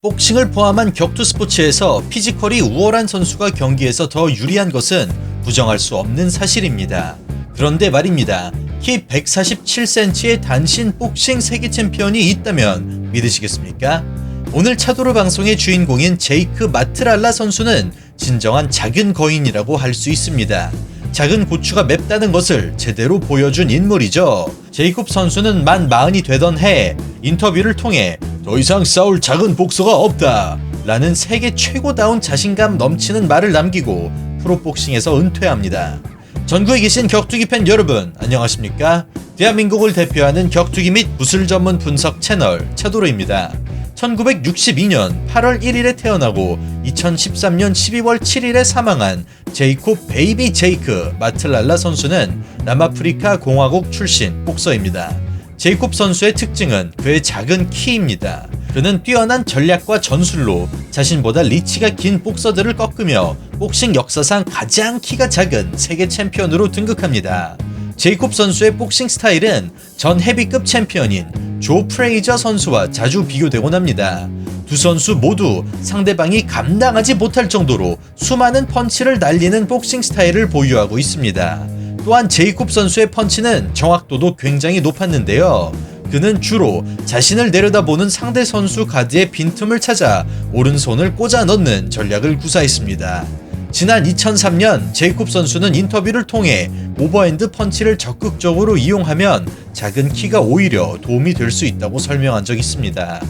복싱을 포함한 격투 스포츠에서 피지컬이 우월한 선수가 경기에서 더 유리한 것은 부정할 수 없는 사실입니다. 그런데 말입니다. 키 147cm의 단신 복싱 세계 챔피언이 있다면 믿으시겠습니까? 오늘 차도르 방송의 주인공인 제이크 마트랄라 선수는 진정한 작은 거인이라고 할 수 있습니다. 작은 고추가 맵다는 것을 제대로 보여준 인물이죠. 제이콥 선수는 만 40이 되던 해 인터뷰를 통해 더 이상 싸울 작은 복서가 없다 라는 세계 최고다운 자신감 넘치는 말을 남기고 프로복싱에서 은퇴합니다. 전국에 계신 격투기 팬 여러분 안녕하십니까? 대한민국을 대표하는 격투기 및 무술 전문 분석 채널 차도르입니다. 1962년 8월 1일에 태어나고 2013년 12월 7일에 사망한 제이콥 베이비 제이크 마트랄라 선수는 남아프리카 공화국 출신 복서입니다. 제이콥 선수의 특징은 그의 작은 키입니다. 그는 뛰어난 전략과 전술로 자신보다 리치가 긴 복서들을 꺾으며 복싱 역사상 가장 키가 작은 세계 챔피언으로 등극합니다. 제이콥 선수의 복싱 스타일은 전 헤비급 챔피언인 조 프레이저 선수와 자주 비교되곤 합니다. 두 선수 모두 상대방이 감당하지 못할 정도로 수많은 펀치를 날리는 복싱 스타일을 보유하고 있습니다. 또한 제이콥 선수의 펀치는 정확도도 굉장히 높았는데요. 그는 주로 자신을 내려다보는 상대 선수 가드의 빈틈을 찾아 오른손을 꽂아 넣는 전략을 구사했습니다. 지난 2003년 제이콥 선수는 인터뷰를 통해 오버핸드 펀치를 적극적으로 이용하면 작은 키가 오히려 도움이 될 수 있다고 설명한 적이 있습니다.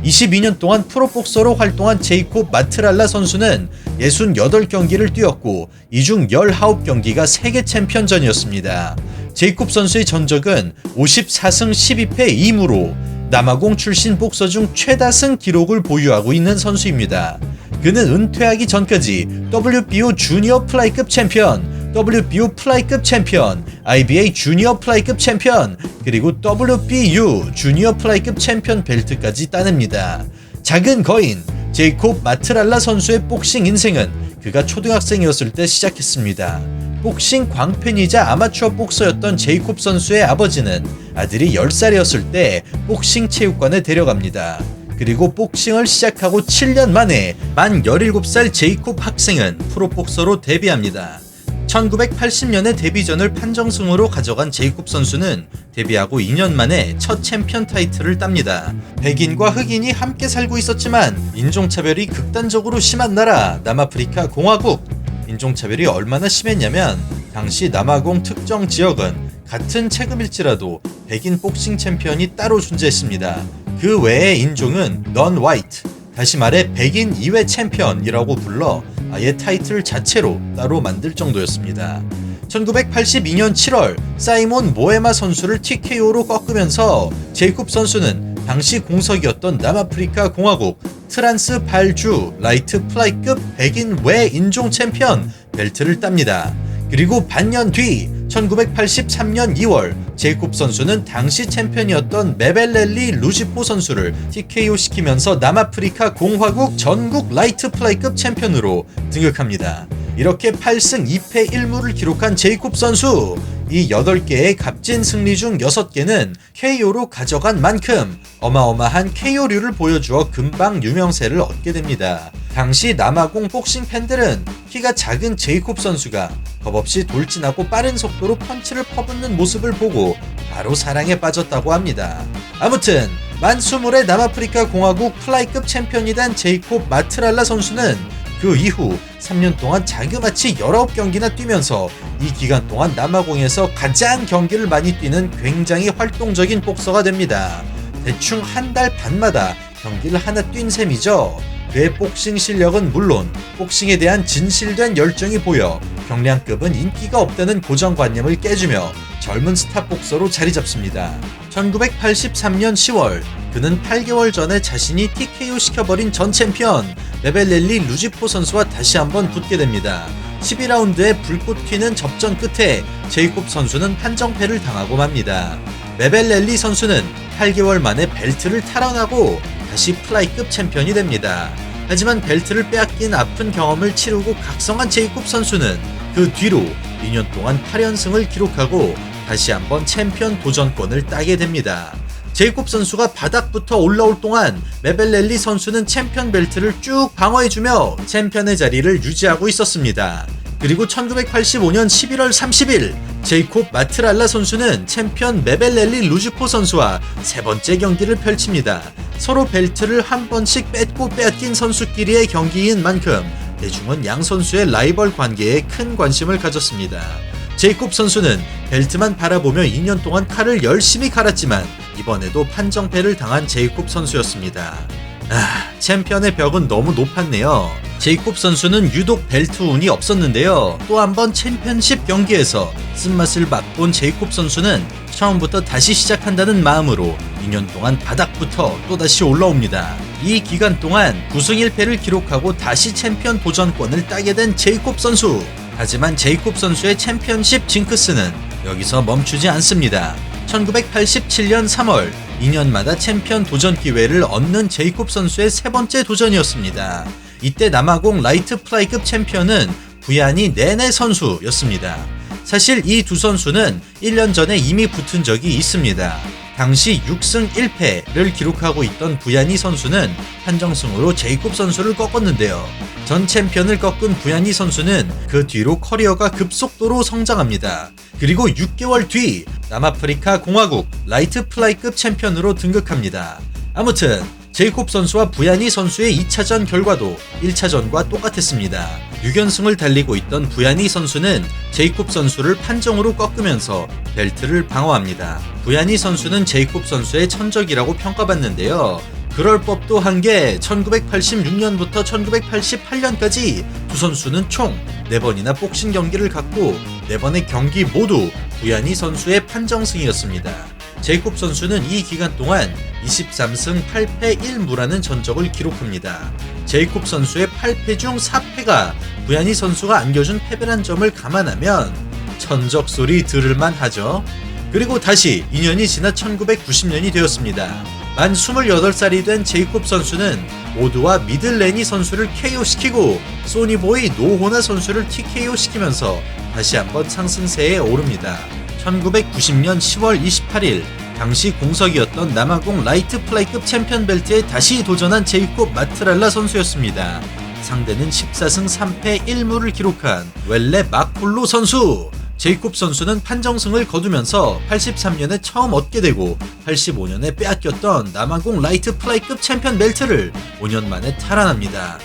22년 동안 프로복서로 활동한 제이콥 마트랄라 선수는 68경기를 뛰었고 이 중 19경기가 세계 챔피언전이었습니다. 제이콥 선수의 전적은 54승 12패 2무로 남아공 출신 복서 중 최다승 기록을 보유하고 있는 선수입니다. 그는 은퇴하기 전까지 WBO 주니어 플라이급 챔피언, WBO 플라이급 챔피언, IBA 주니어 플라이급 챔피언, 그리고 WBU 주니어 플라이급 챔피언 벨트까지 따냅니다. 작은 거인 제이콥 마트랄라 선수의 복싱 인생은 그가 초등학생이었을 때 시작했습니다. 복싱 광팬이자 아마추어 복서였던 제이콥 선수의 아버지는 아들이 10살이었을 때 복싱 체육관에 데려갑니다. 그리고 복싱을 시작하고 7년 만에 만 17살 제이콥 학생은 프로복서로 데뷔합니다. 1980년에 데뷔전을 판정승으로 가져간 제이콥 선수는 데뷔하고 2년 만에 첫 챔피언 타이틀을 땁니다. 백인과 흑인이 함께 살고 있었지만 인종차별이 극단적으로 심한 나라 남아프리카 공화국. 인종차별이 얼마나 심했냐면 당시 남아공 특정 지역은 같은 체급일지라도 백인 복싱 챔피언이 따로 존재했습니다. 그 외의 인종은 non-white, 다시 말해 백인 이외 챔피언이라고 불러 아예 타이틀 자체로 따로 만들 정도였습니다. 1982년 7월 사이몬 모에마 선수를 TKO로 꺾으면서 제이콥 선수는 당시 공석이었던 남아프리카 공화국 트란스 발주 라이트 플라이급 백인 외 인종 챔피언 벨트를 땁니다. 그리고 반년 뒤 1983년 2월 제이콥 선수는 당시 챔피언이었던 메벨렐리 루지포 선수를 TKO 시키면서 남아프리카 공화국 전국 라이트 플라이급 챔피언으로 등극합니다. 이렇게 8승 2패 1무를 기록한 제이콥 선수, 이 8개의 값진 승리 중 6개는 KO로 가져간 만큼 어마어마한 KO류를 보여주어 금방 유명세를 얻게 됩니다. 당시 남아공 복싱 팬들은 키가 작은 제이콥 선수가 겁없이 돌진하고 빠른 속도로 펀치를 퍼붓는 모습을 보고 바로 사랑에 빠졌다고 합니다. 아무튼 만 20의 남아프리카 공화국 플라이급 챔피언이 된 제이콥 마트랄라 선수는 그 이후 3년 동안 자그마치 19경기나 뛰면서 이 기간 동안 남아공에서 가장 경기를 많이 뛰는 굉장히 활동적인 복서가 됩니다. 대충 한 달 반마다 경기를 하나 뛴 셈이죠. 그의 복싱 실력은 물론 복싱에 대한 진실된 열정이 보여 경량급은 인기가 없다는 고정관념을 깨주며 젊은 스타 복서로 자리 잡습니다. 1983년 10월 그는 8개월 전에 자신이 TKO 시켜버린 전 챔피언 메벨렐리 루지포 선수와 다시 한번 붙게 됩니다. 12라운드의 불꽃 튀는 접전 끝에 제이콥 선수는 판정패를 당하고 맙니다. 메벨렐리 선수는 8개월 만에 벨트를 탈환하고 다시 플라이급 챔피언이 됩니다. 하지만 벨트를 빼앗긴 아픈 경험을 치르고 각성한 제이콥 선수는 그 뒤로 2년 동안 8연승을 기록하고 다시 한번 챔피언 도전권을 따게 됩니다. 제이콥 선수가 바닥부터 올라올 동안 메벨렐리 선수는 챔피언 벨트를 쭉 방어해주며 챔피언의 자리를 유지하고 있었습니다. 그리고 1985년 11월 30일 제이콥 마트랄라 선수는 챔피언 메벨렐리 루즈코 선수와 세 번째 경기를 펼칩니다. 서로 벨트를 한 번씩 뺏고 빼앗긴 선수끼리의 경기인 만큼 대중은 양 선수의 라이벌 관계에 큰 관심을 가졌습니다. 제이콥 선수는 벨트만 바라보며 2년 동안 칼을 열심히 갈았지만 이번에도 판정패를 당한 제이콥 선수였습니다. 챔피언의 벽은 너무 높았네요. 제이콥 선수는 유독 벨트 운이 없었는데요. 또 한 번 챔피언십 경기에서 쓴맛을 맛본 제이콥 선수는 처음부터 다시 시작한다는 마음으로 2년 동안 바닥부터 또다시 올라옵니다. 이 기간 동안 9승 1패를 기록하고 다시 챔피언 도전권을 따게 된 제이콥 선수. 하지만 제이콥 선수의 챔피언십 징크스는 여기서 멈추지 않습니다. 1987년 3월 2년마다 챔피언 도전 기회를 얻는 제이콥 선수의 세 번째 도전이었습니다. 이때 남아공 라이트 플라이급 챔피언은 부야니 네네 선수였습니다. 사실 이 두 선수는 1년 전에 이미 붙은 적이 있습니다. 당시 6승 1패를 기록하고 있던 부야니 선수는 판정승으로 제이콥 선수를 꺾었는데요. 전 챔피언을 꺾은 부야니 선수는 그 뒤로 커리어가 급속도로 성장합니다. 그리고 6개월 뒤 남아프리카 공화국 라이트 플라이급 챔피언으로 등극합니다. 아무튼 제이콥 선수와 부야니 선수의 2차전 결과도 1차전과 똑같았습니다. 6연승을 달리고 있던 부야니 선수는 제이콥 선수를 판정으로 꺾으면서 벨트를 방어합니다. 부야니 선수는 제이콥 선수의 천적이라고 평가받는데요. 그럴 법도 한 게 1986년부터 1988년까지 두 선수는 총 4번이나 복싱 경기를 갖고 4번의 경기 모두 부야니 선수의 판정승이었습니다. 제이콥 선수는 이 기간 동안 23승 8패 1무라는 전적을 기록합니다. 제이콥 선수의 8패 중 4패가 부야니 선수가 안겨준 패배란 점을 감안하면 천적 소리 들을만 하죠. 그리고 다시 2년이 지나 1990년이 되었습니다. 만 28살이 된 제이콥 선수는 오드와 미들레니 선수를 KO시키고 소니보이 노호나 선수를 TKO 시키면서 다시 한번 상승세에 오릅니다. 1990년 10월 28일 당시 공석이었던 남아공 라이트 플라이급 챔피언 벨트에 다시 도전한 제이콥 마트랄라 선수였습니다. 상대는 14승 3패 1무를 기록한 웰레 마콜로 선수. 제이콥 선수는 판정승을 거두면서 83년에 처음 얻게 되고 85년에 빼앗겼던 남아공 라이트 플라이급 챔피언 벨트를 5년 만에 탈환합니다.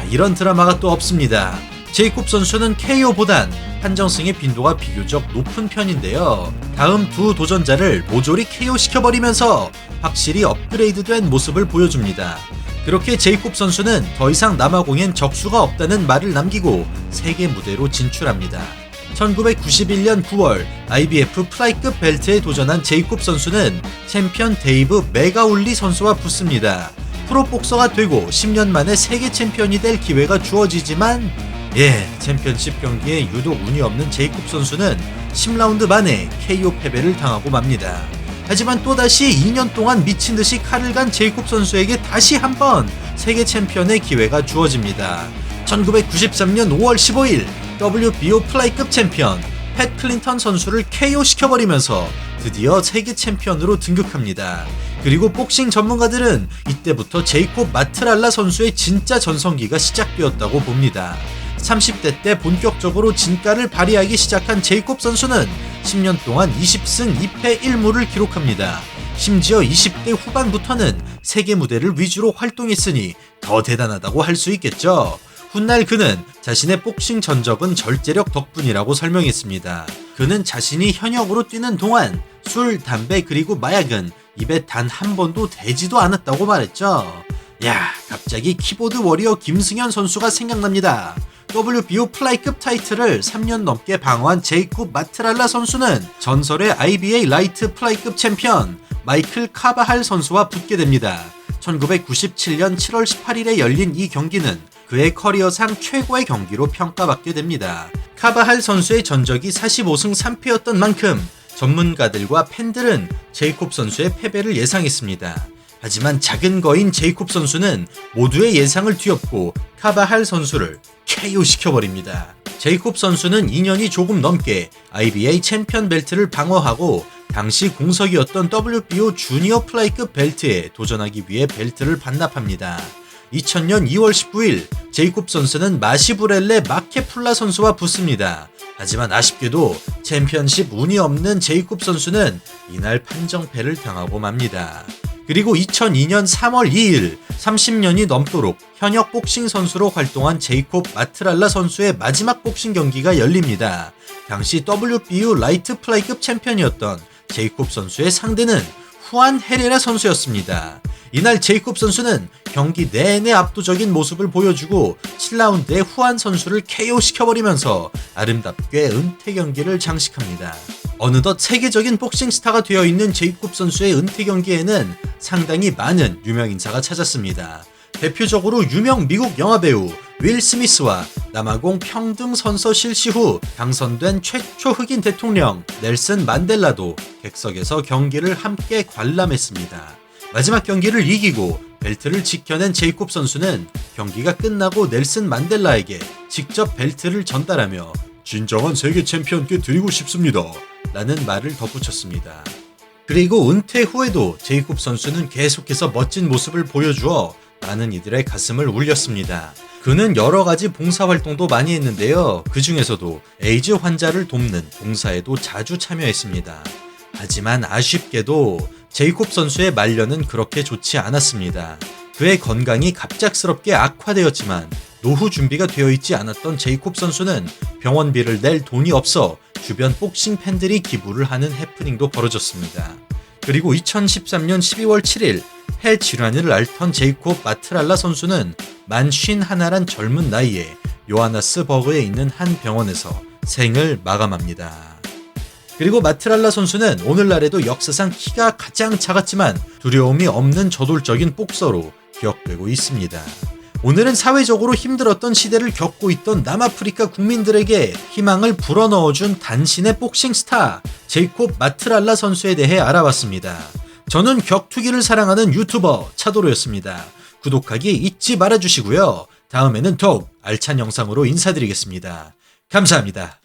이런 드라마가 또 없습니다. 제이콥 선수는 KO보단 판정승의 빈도가 비교적 높은 편인데요. 다음 두 도전자를 모조리 KO 시켜버리면서 확실히 업그레이드된 모습을 보여줍니다. 그렇게 제이콥 선수는 더 이상 남아공엔 적수가 없다는 말을 남기고 세계 무대로 진출합니다. 1991년 9월 IBF 플라이급 벨트에 도전한 제이콥 선수는 챔피언 데이브 메가울리 선수와 붙습니다. 프로복서가 되고 10년 만에 세계 챔피언이 될 기회가 주어지지만 챔피언십 경기에 유독 운이 없는 제이콥 선수는 10라운드 만에 KO 패배를 당하고 맙니다. 하지만 또다시 2년 동안 미친듯이 칼을 간 제이콥 선수에게 다시 한번 세계 챔피언의 기회가 주어집니다. 1993년 5월 15일 WBO 플라이급 챔피언 팻 클린턴 선수를 KO 시켜버리면서 드디어 세계 챔피언으로 등극합니다. 그리고 복싱 전문가들은 이때부터 제이콥 마트랄라 선수의 진짜 전성기가 시작되었다고 봅니다. 30대 때 본격적으로 진가를 발휘하기 시작한 제이콥 선수는 10년 동안 20승 2패 1무를 기록합니다. 심지어 20대 후반부터는 세계 무대를 위주로 활동했으니 더 대단하다고 할 수 있겠죠. 훗날 그는 자신의 복싱 전적은 절제력 덕분이라고 설명했습니다. 그는 자신이 현역으로 뛰는 동안 술, 담배 그리고 마약은 입에 단 한 번도 대지도 않았다고 말했죠. 갑자기 키보드 워리어 김승현 선수가 생각납니다. WBO 플라이급 타이틀을 3년 넘게 방어한 제이콥 마트랄라 선수는 전설의 IBA 라이트 플라이급 챔피언 마이클 카바할 선수와 붙게 됩니다. 1997년 7월 18일에 열린 이 경기는 그의 커리어상 최고의 경기로 평가받게 됩니다. 카바할 선수의 전적이 45승 3패였던 만큼 전문가들과 팬들은 제이콥 선수의 패배를 예상했습니다. 하지만 작은 거인 제이콥 선수는 모두의 예상을 뒤엎고 카바할 선수를 KO 시켜버립니다. 제이콥 선수는 2년이 조금 넘게 IBA 챔피언 벨트를 방어하고 당시 공석이었던 WBO 주니어 플라이급 벨트에 도전하기 위해 벨트를 반납합니다. 2000년 2월 19일 제이콥 선수는 마시브렐레 마케풀라 선수와 붙습니다. 하지만 아쉽게도 챔피언십 운이 없는 제이콥 선수는 이날 판정패를 당하고 맙니다. 그리고 2002년 3월 2일 30년이 넘도록 현역 복싱 선수로 활동한 제이콥 마트랄라 선수의 마지막 복싱 경기가 열립니다. 당시 WBO 라이트 플라이급 챔피언이었던 제이콥 선수의 상대는 후안 헤레라 선수였습니다. 이날 제이콥 선수는 경기 내내 압도적인 모습을 보여주고 7라운드에 후안 선수를 KO시켜버리면서 아름답게 은퇴 경기를 장식합니다. 어느덧 세계적인 복싱 스타가 되어 있는 제이콥 선수의 은퇴 경기에는 상당히 많은 유명 인사가 찾았습니다. 대표적으로 유명 미국 영화배우 윌 스미스와 남아공 평등 선서 실시 후 당선된 최초 흑인 대통령 넬슨 만델라도 객석에서 경기를 함께 관람했습니다. 마지막 경기를 이기고 벨트를 지켜낸 제이콥 선수는 경기가 끝나고 넬슨 만델라에게 직접 벨트를 전달하며 진정한 세계 챔피언께 드리고 싶습니다 라는 말을 덧붙였습니다. 그리고 은퇴 후에도 제이콥 선수는 계속해서 멋진 모습을 보여주어 많은 이들의 가슴을 울렸습니다. 그는 여러 가지 봉사활동도 많이 했는데요. 그 중에서도 에이즈 환자를 돕는 봉사에도 자주 참여했습니다. 하지만 아쉽게도 제이콥 선수의 말년은 그렇게 좋지 않았습니다. 그의 건강이 갑작스럽게 악화되었지만 노후 준비가 되어 있지 않았던 제이콥 선수는 병원비를 낼 돈이 없어 주변 복싱 팬들이 기부를 하는 해프닝도 벌어졌습니다. 그리고 2013년 12월 7일 폐 질환을 앓던 제이콥 마트랄라 선수는 만 51란 젊은 나이에 요하네스버그에 있는 한 병원에서 생을 마감합니다. 그리고 마트랄라 선수는 오늘날에도 역사상 키가 가장 작았지만 두려움이 없는 저돌적인 복서로 기억되고 있습니다. 오늘은 사회적으로 힘들었던 시대를 겪고 있던 남아프리카 국민들에게 희망을 불어넣어준 단신의 복싱 스타 제이콥 마트랄라 선수에 대해 알아봤습니다. 저는 격투기를 사랑하는 유튜버 차도로였습니다. 구독하기 잊지 말아주시고요. 다음에는 더욱 알찬 영상으로 인사드리겠습니다. 감사합니다.